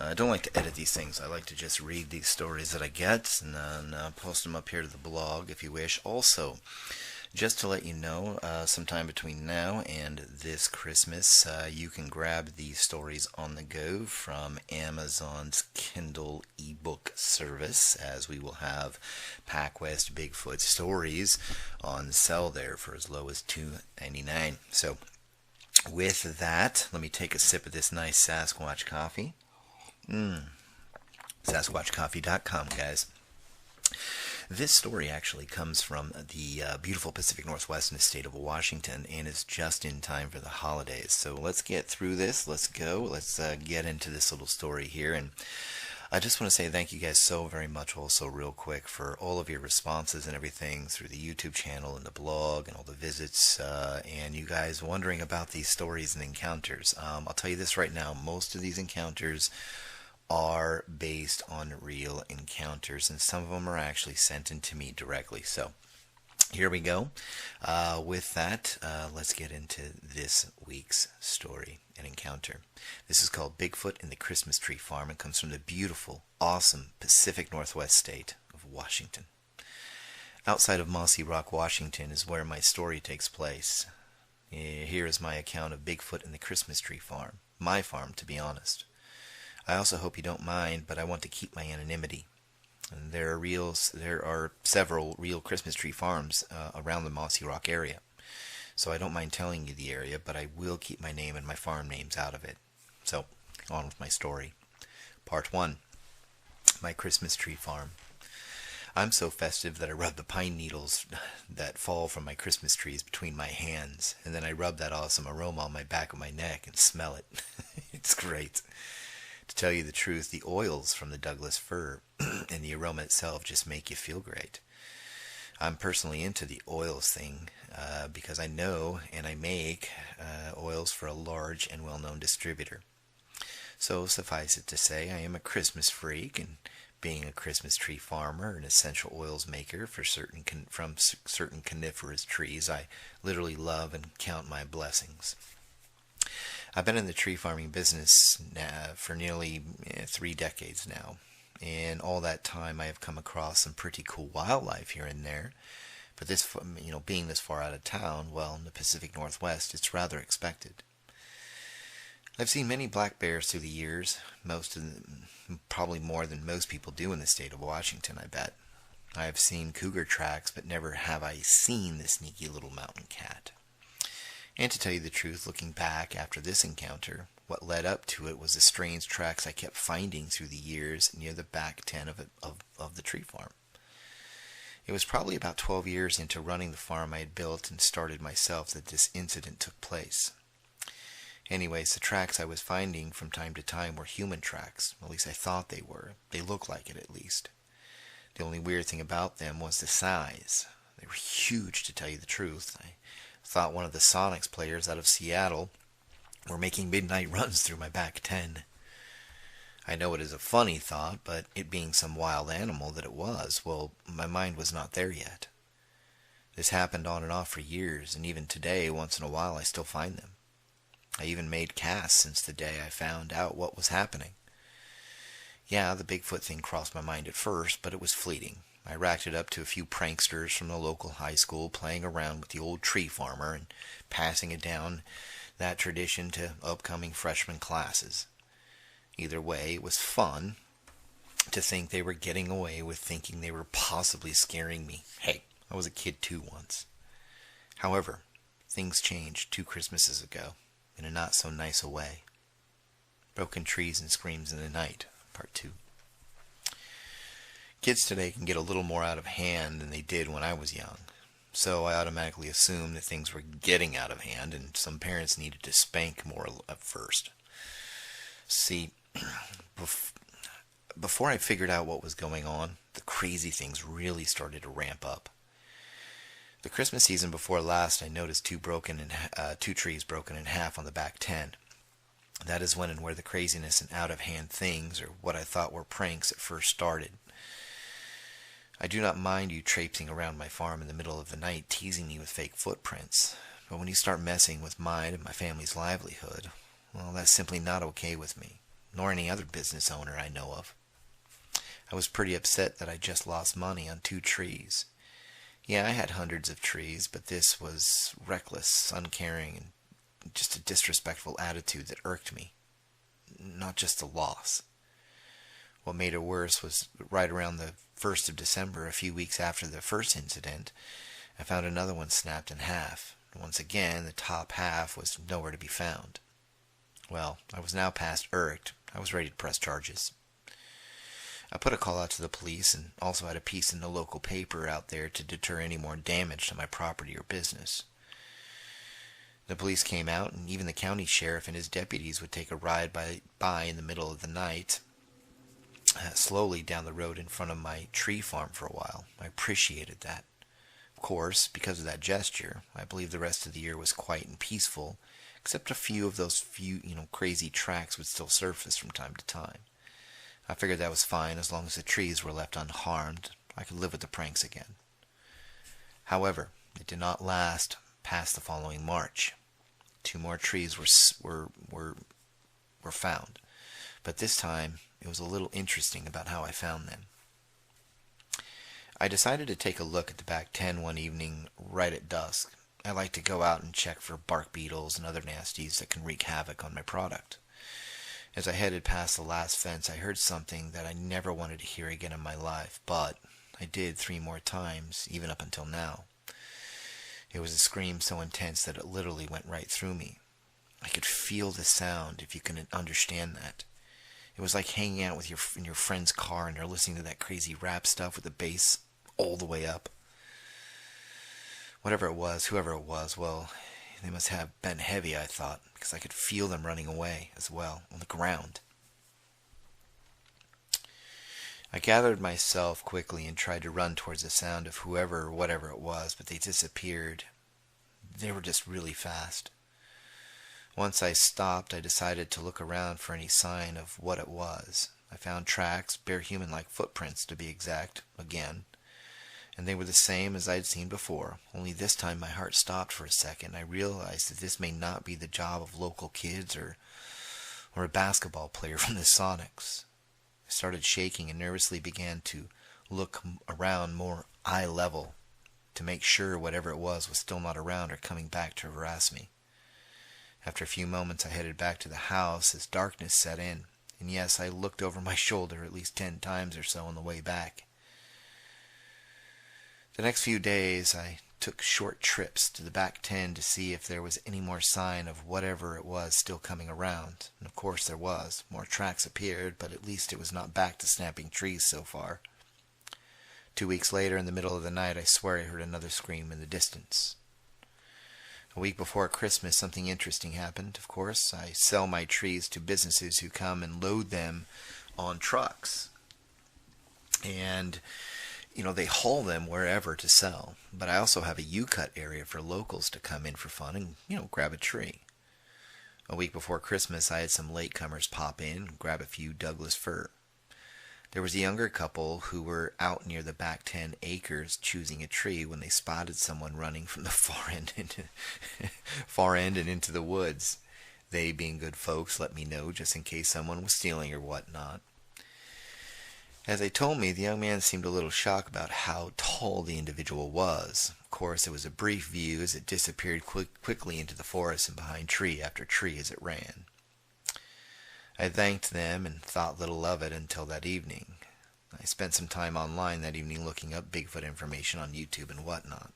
I don't like to edit these things. I like to just read these stories that I get and then post them up here to the blog if you wish. Also, just to let you know, sometime between now and this Christmas, you can grab these stories on the go from Amazon's Kindle ebook service, as we will have PacWest Bigfoot stories on sale there for as low as $2.99. So, with that, let me take a sip of this nice Sasquatch coffee. SasquatchCoffee.com, guys. This story actually comes from the beautiful Pacific Northwest in the state of Washington and is just in time for the holidays. So let's get through this. Let's go. Let's get into this little story here. And I just want to say thank you guys so very much also real quick for all of your responses and everything through the YouTube channel and the blog and all the visits and you guys wondering about these stories and encounters. I'll tell you this right now. Most of these encounters are based on real encounters, and some of them are actually sent in to me directly. So here we go. With that, let's get into this week's story and encounter. This is called Bigfoot in the Christmas Tree Farm and comes from the beautiful, awesome Pacific Northwest state of Washington. Outside of Mossyrock, Washington is where my story takes place. Here is my account of Bigfoot in the Christmas Tree Farm. My farm, to be honest. I also hope you don't mind, but I want to keep my anonymity. And there are several real Christmas tree farms around the Mossyrock area. So I don't mind telling you the area, but I will keep my name and my farm names out of it. So, on with my story. Part 1. My Christmas Tree Farm. I'm so festive that I rub the pine needles that fall from my Christmas trees between my hands, and then I rub that awesome aroma on my back of my neck and smell it. It's great. To tell you the truth, the oils from the Douglas fir and the aroma itself just make you feel great. I'm personally into the oils thing because I know and I make oils for a large and well-known distributor. So suffice it to say, I am a Christmas freak, and being a Christmas tree farmer and essential oils maker for certain coniferous trees, I literally love and count my blessings. I've been in the tree farming business for nearly 3 decades now, and all that time I have come across some pretty cool wildlife here and there. But this, being this far out of town, well, in the Pacific Northwest, it's rather expected. I've seen many black bears through the years, probably more than most people do in the state of Washington, I bet. I have seen cougar tracks, but never have I seen the sneaky little mountain cat. And to tell you the truth, looking back after this encounter, what led up to it was the strange tracks I kept finding through the years near the back 10 of the tree farm. It was probably about 12 years into running the farm I had built and started myself that this incident took place. Anyways, the tracks I was finding from time to time were human tracks. At least I thought they were. They looked like it, at least. The only weird thing about them was the size. They were huge, to tell you the truth. I thought one of the Sonics players out of Seattle were making midnight runs through my back 10. I know it is a funny thought, but it being some wild animal that it was, well, my mind was not there yet. This happened on and off for years, and even today, once in a while, I still find them. I even made casts since the day I found out what was happening. Yeah, the Bigfoot thing crossed my mind at first, but it was fleeting. I racked it up to a few pranksters from the local high school playing around with the old tree farmer and passing it down that tradition to upcoming freshman classes. Either way, it was fun to think they were getting away with thinking they were possibly scaring me. Hey, I was a kid too once. However, things changed 2 Christmases ago in a not so nice a way. Broken Trees and Screams in the Night, Part 2. Kids today can get a little more out of hand than they did when I was young, so I automatically assumed that things were getting out of hand and some parents needed to spank more at first. See, before I figured out what was going on, the crazy things really started to ramp up. The Christmas season before last, I noticed 2 trees broken in half on the back 10. That is when and where the craziness and out-of-hand things, or what I thought were pranks, at first started. I do not mind you traipsing around my farm in the middle of the night teasing me with fake footprints, but when you start messing with mine and my family's livelihood, well, that's simply not okay with me. nor any other business owner I know of. I was pretty upset that I just lost money on 2 trees. Yeah, I had hundreds of trees, but this was reckless, uncaring, and just a disrespectful attitude that irked me. Not just the loss. What made it worse was right around the 1st of December, a few weeks after the first incident, I found another one snapped in half. Once again, the top half was nowhere to be found. Well, I was now past irked. I was ready to press charges. I put a call out to the police and also had a piece in the local paper out there to deter any more damage to my property or business. The police came out, and even the county sheriff and his deputies would take a ride by in the middle of the night, slowly down the road in front of my tree farm for a while. I appreciated that. Of course, because of that gesture, I believe the rest of the year was quiet and peaceful, except a few of those crazy tracks would still surface from time to time. I figured that was fine as long as the trees were left unharmed. I could live with the pranks again. However, it did not last past the following March. 2 more trees were found, but this time it was a little interesting about how I found them. I decided to take a look at the back 10 one evening right at dusk. I like to go out and check for bark beetles and other nasties that can wreak havoc on my product. As I headed past the last fence, I heard something that I never wanted to hear again in my life, but I did 3 more times, even up until now. It was a scream so intense that it literally went right through me. I could feel the sound, if you can understand that. It was like hanging out with in your friend's car and they're listening to that crazy rap stuff with the bass all the way up. Whatever it was, whoever it was, well, they must have been heavy, I thought, because I could feel them running away as well, on the ground. I gathered myself quickly and tried to run towards the sound of whoever or whatever it was, but they disappeared. They were just really fast. Once I stopped, I decided to look around for any sign of what it was. I found tracks, bare human-like footprints to be exact, again. And they were the same as I'd seen before, only this time my heart stopped for a second. I realized that this may not be the job of local kids or a basketball player from the Sonics. I started shaking and nervously began to look around more eye level to make sure whatever it was still not around or coming back to harass me. After a few moments I headed back to the house as darkness set in, and yes, I looked over my shoulder at least 10 times or so on the way back. The next few days I took short trips to the back 10 to see if there was any more sign of whatever it was still coming around. And of course there was. More tracks appeared, but at least it was not back to snapping trees so far. 2 weeks later, in the middle of the night, I swear I heard another scream in the distance. A week before Christmas, something interesting happened. Of course, I sell my trees to businesses who come and load them on trucks. And they haul them wherever to sell. But I also have a U-cut area for locals to come in for fun and, grab a tree. A week before Christmas, I had some latecomers pop in and grab a few Douglas fir. There was a younger couple who were out near the back 10 acres choosing a tree when they spotted someone running from the far end and into the woods. They, being good folks, let me know just in case someone was stealing or whatnot. As they told me, the young man seemed a little shocked about how tall the individual was. Of course, it was a brief view as it disappeared quickly into the forest and behind tree after tree as it ran. I thanked them and thought little of it until that evening. I spent some time online that evening looking up Bigfoot information on YouTube and whatnot.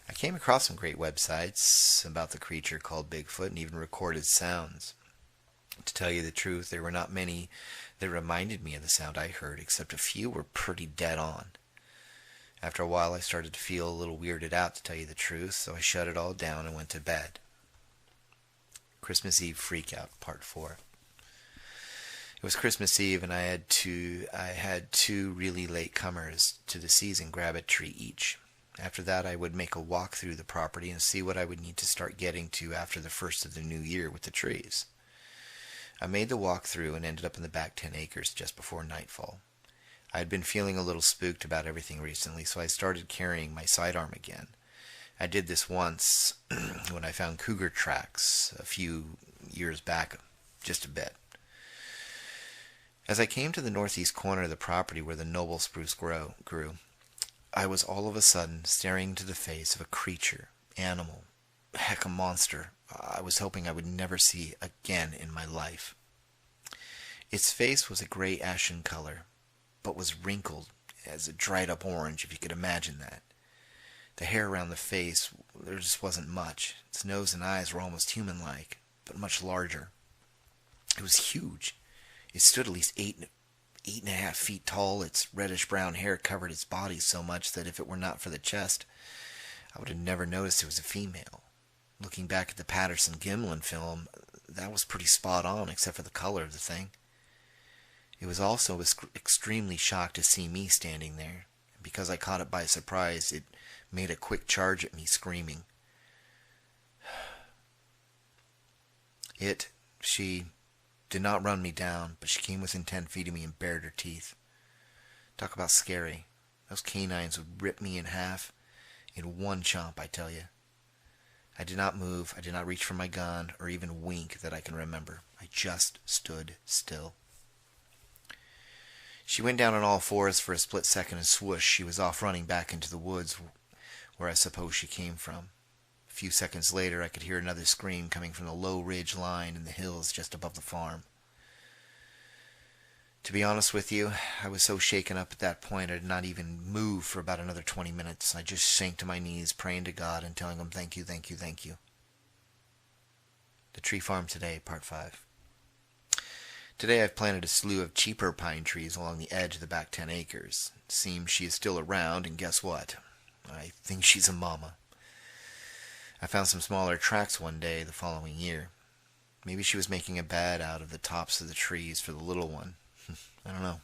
I came across some great websites about the creature called Bigfoot and even recorded sounds. To tell you the truth, there were not many that reminded me of the sound I heard, except a few were pretty dead on. After a while, I started to feel a little weirded out, to tell you the truth, so I shut it all down and went to bed. Christmas Eve Freakout, Part 4. It was Christmas Eve, and I had two really late comers to the season grab a tree each. After that, I would make a walk through the property and see what I would need to start getting to after the first of the new year with the trees. I made the walk through and ended up in the back 10 acres just before nightfall. I had been feeling a little spooked about everything recently, so I started carrying my sidearm again. I did this once when I found cougar tracks a few years back, just a bit. As I came to the northeast corner of the property where the noble spruce grew, I was all of a sudden staring into the face of a creature, animal, heck, a monster I was hoping I would never see again in my life. Its face was a gray ashen color, but was wrinkled as a dried up orange, if you could imagine that. The hair around the face, there just wasn't much. Its nose and eyes were almost human-like, but much larger. It was huge. It stood at least 8.5 feet tall. Its reddish-brown hair covered its body so much that if it were not for the chest, I would have never noticed it was a female. Looking back at the Patterson-Gimlin film, that was pretty spot on, except for the color of the thing. It was also extremely shocked to see me standing there. And because I caught it by surprise, it made a quick charge at me, screaming. She did not run me down, but she came within 10 feet of me and bared her teeth. Talk about scary. Those canines would rip me in half in one chomp, I tell you. I did not move, I did not reach for my gun, or even wink that I can remember. I just stood still. She went down on all fours for a split second, and swoosh, she was off running back into the woods where I suppose she came from. A few seconds later, I could hear another scream coming from the low ridge line in the hills just above the farm. To be honest with you, I was so shaken up at that point I did not even move for about another 20 minutes. I just sank to my knees, praying to God and telling him, thank you, thank you, thank you. The Tree Farm Today, Part 5. Today I've planted a slew of cheaper pine trees along the edge of the back 10 acres. It seems she is still around, and guess what? I think she's a mama. I found some smaller tracks one day the following year. Maybe she was making a bed out of the tops of the trees for the little one. I don't know.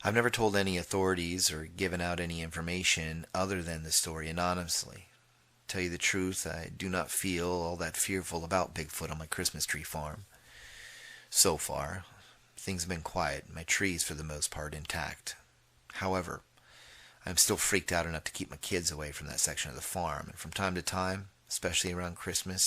I've never told any authorities or given out any information other than the story anonymously. To tell you the truth, I do not feel all that fearful about Bigfoot on my Christmas tree farm. So far, things have been quiet, my trees for the most part intact. However, I'm still freaked out enough to keep my kids away from that section of the farm, and from time to time, especially around Christmas,